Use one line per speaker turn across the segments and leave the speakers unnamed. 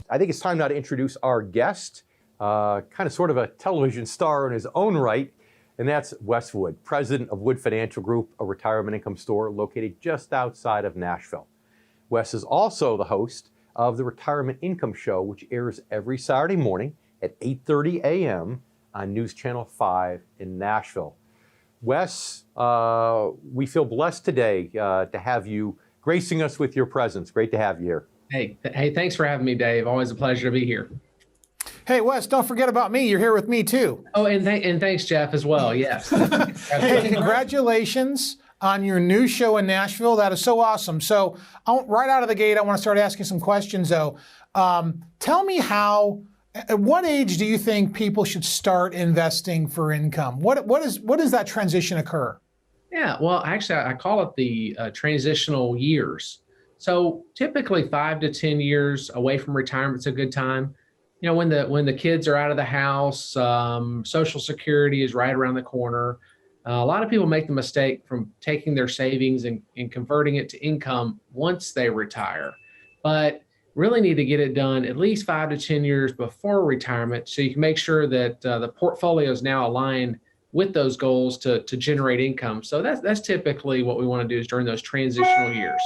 I think it's time now to introduce our guest, kind of sort of a television star in his own right, and that's Wes Wood, president of Wood Financial Group, a retirement income store located just outside of Nashville. Wes is also the host of the Retirement Income Show, which airs every Saturday morning at 8:30 a.m. on News Channel 5 in Nashville. Wes, we feel blessed today to have you gracing us with your presence. Great to have you here.
Hey, thanks for having me, Dave. Always a pleasure to be here.
Hey, Wes, don't forget about me. You're here with me, too.
Oh, and thanks, Jeff, as well. Yes.
Hey, congratulations on your new show in Nashville. That is so awesome. So right out of the gate, I want to start asking some questions, though. Tell me at what age do you think people should start investing for income? What does that transition occur?
Yeah, well, actually, I call it the transitional years. So typically 5 to 10 years away from retirement is a good time. You know, when the kids are out of the house, Social Security is right around the corner. A lot of people make the mistake from taking their savings and converting it to income once they retire, but really need to get it done at least 5 to 10 years before retirement, so you can make sure that the portfolio is now aligned with those goals to generate income. So that's typically what we want to do is during those transitional years.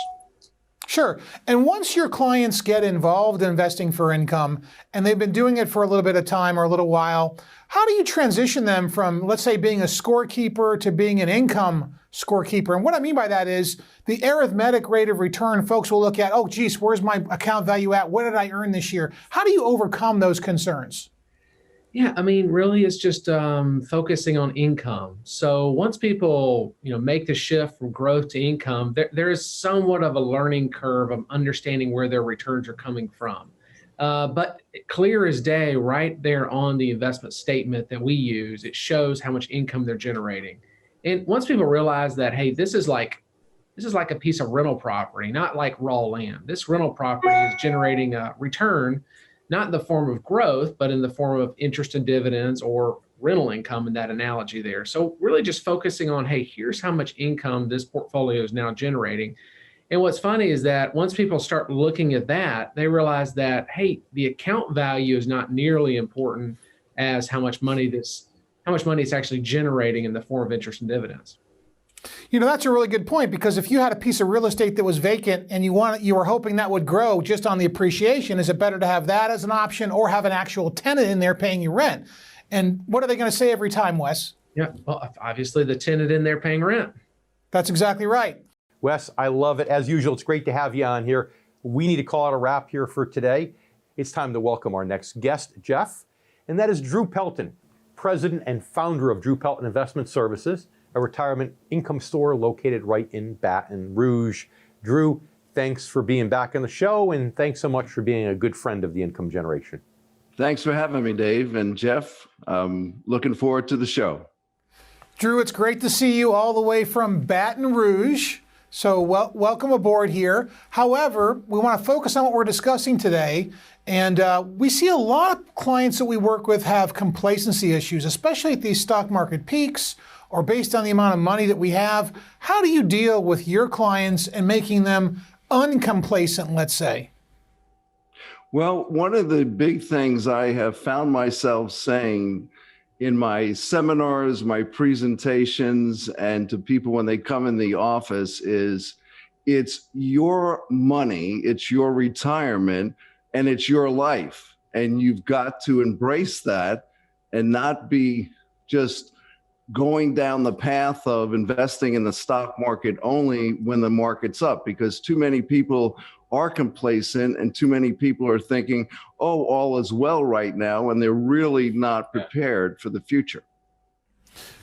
Sure. And once your clients get involved in investing for income, and they've been doing it for a little bit of time or a little while, how do you transition them from, let's say, being a scorekeeper to being an income scorekeeper? And what I mean by that is the arithmetic rate of return. Folks will look at, oh, geez, where's my account value at? What did I earn this year? How do you overcome those concerns?
Yeah, I mean, really, it's just focusing on income. So once people, make the shift from growth to income, there is somewhat of a learning curve of understanding where their returns are coming from. But clear as day, right there on the investment statement that we use, it shows how much income they're generating. And once people realize that, hey, this is like a piece of rental property, not like raw land. This rental property is generating a return, not in the form of growth, but in the form of interest and dividends or rental income in that analogy there. So really just focusing on, hey, here's how much income this portfolio is now generating. And what's funny is that once people start looking at that, they realize that, hey, the account value is not nearly important as how much money it's actually generating in the form of interest and dividends.
That's a really good point, because if you had a piece of real estate that was vacant and you were hoping that would grow just on the appreciation, is it better to have that as an option or have an actual tenant in there paying you rent? And what are they going to say every time, Wes?
Yeah, well, obviously the tenant in there paying rent.
That's exactly right.
Wes, I love it. As usual, it's great to have you on here. We need to call it a wrap here for today. It's time to welcome our next guest, Jeff, and that is Drew Pelton, president and founder of Drew Pelton Investment Services, a retirement income store located right in Baton Rouge. Drew, thanks for being back on the show, and thanks so much for being a good friend of the income generation.
Thanks for having me, Dave and Jeff. Looking forward to the show.
Drew, it's great to see you all the way from Baton Rouge. So welcome aboard here. However, we want to focus on what we're discussing today. And we see a lot of clients that we work with have complacency issues, especially at these stock market peaks or based on the amount of money that we have. How do you deal with your clients and making them uncomplacent, let's say?
Well, one of the big things I have found myself saying in my seminars, my presentations, and to people when they come in the office is, it's your money, it's your retirement, and it's your life. And you've got to embrace that and not be just going down the path of investing in the stock market only when the market's up, because too many people are complacent and too many people are thinking, oh, all is well right now, and they're really not prepared for the future.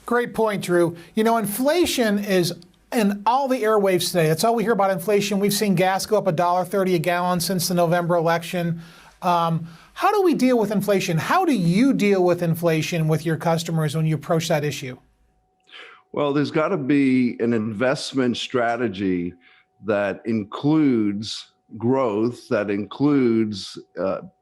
Great point, Drew. Inflation is in all the airwaves today. That's all we hear about inflation. We've seen gas go up $1.30 a gallon since the November election. How do we deal with inflation? How do you deal with inflation with your customers when you approach that issue?
Well, there's got to be an investment strategy that includes growth, that includes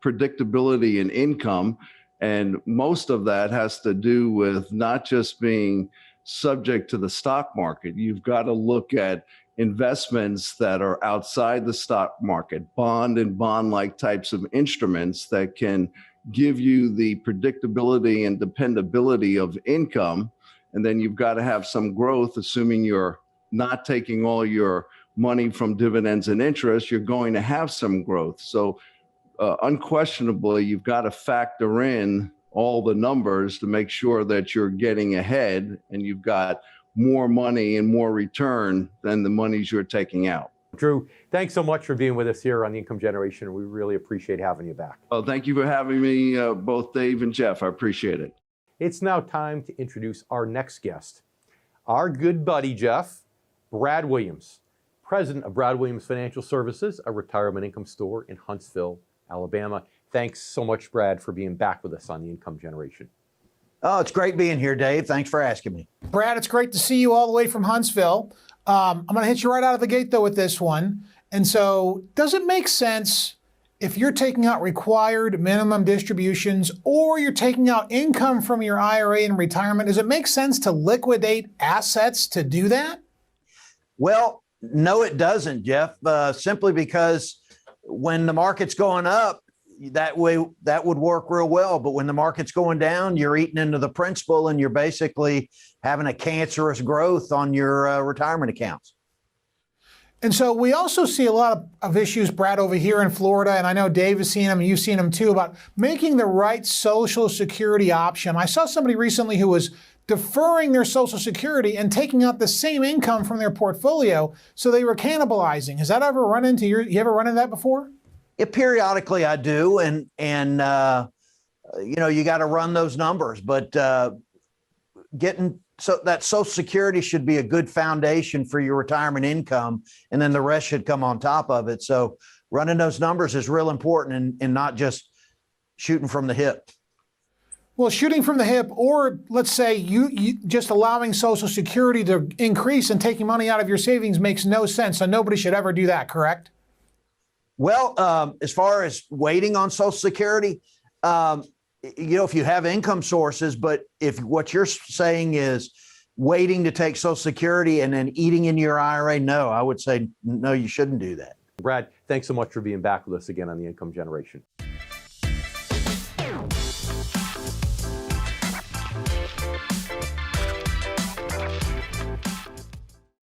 predictability in income. And most of that has to do with not just being subject to the stock market. You've got to look at investments that are outside the stock market, bond and bond-like types of instruments that can give you the predictability and dependability of income. And then you've got to have some growth, assuming you're not taking all your money from dividends and interest, you're going to have some growth. So unquestionably, you've got to factor in all the numbers to make sure that you're getting ahead and you've got more money and more return than the monies you're taking out.
Drew, thanks so much for being with us here on the Income Generation. We really appreciate having you back.
Well, thank you for having me, both Dave and Jeff. I appreciate it.
It's now time to introduce our next guest. Our good buddy, Jeff, Brad Williams, president of Brad Williams Financial Services, a retirement income store in Huntsville, Alabama. Thanks so much, Brad, for being back with us on the Income Generation.
Oh, it's great being here, Dave. Thanks for asking me.
Brad, it's great to see you all the way from Huntsville. I'm going to hit you right out of the gate, though, with this one. And so, does it make sense if you're taking out required minimum distributions or you're taking out income from your IRA in retirement, does it make sense to liquidate assets to do that?
Well, no, it doesn't, Jeff, simply because when the market's going up, that would work real well. But when the market's going down, you're eating into the principal and you're basically having a cancerous growth on your retirement accounts.
And so we also see a lot of issues, Brad, over here in Florida, and I know Dave has seen them, and you've seen them too, about making the right Social Security option. I saw somebody recently who was deferring their Social Security and taking out the same income from their portfolio, so they were cannibalizing. Has that ever run into you ever run into that before?
Yeah, periodically I do, and you know, you got to run those numbers, but so that Social Security should be a good foundation for your retirement income, and then the rest should come on top of it. So running those numbers is real important, and not just shooting from the hip.
Well, shooting from the hip, or let's say you just allowing Social Security to increase and taking money out of your savings makes no sense. So nobody should ever do that, correct?
Well, as far as waiting on Social Security, you know, if you have income sources, but if what you're saying is waiting to take Social Security and then eating in your IRA, no, I would say, no, you shouldn't do that.
Brad, thanks so much for being back with us again on the Income Generation.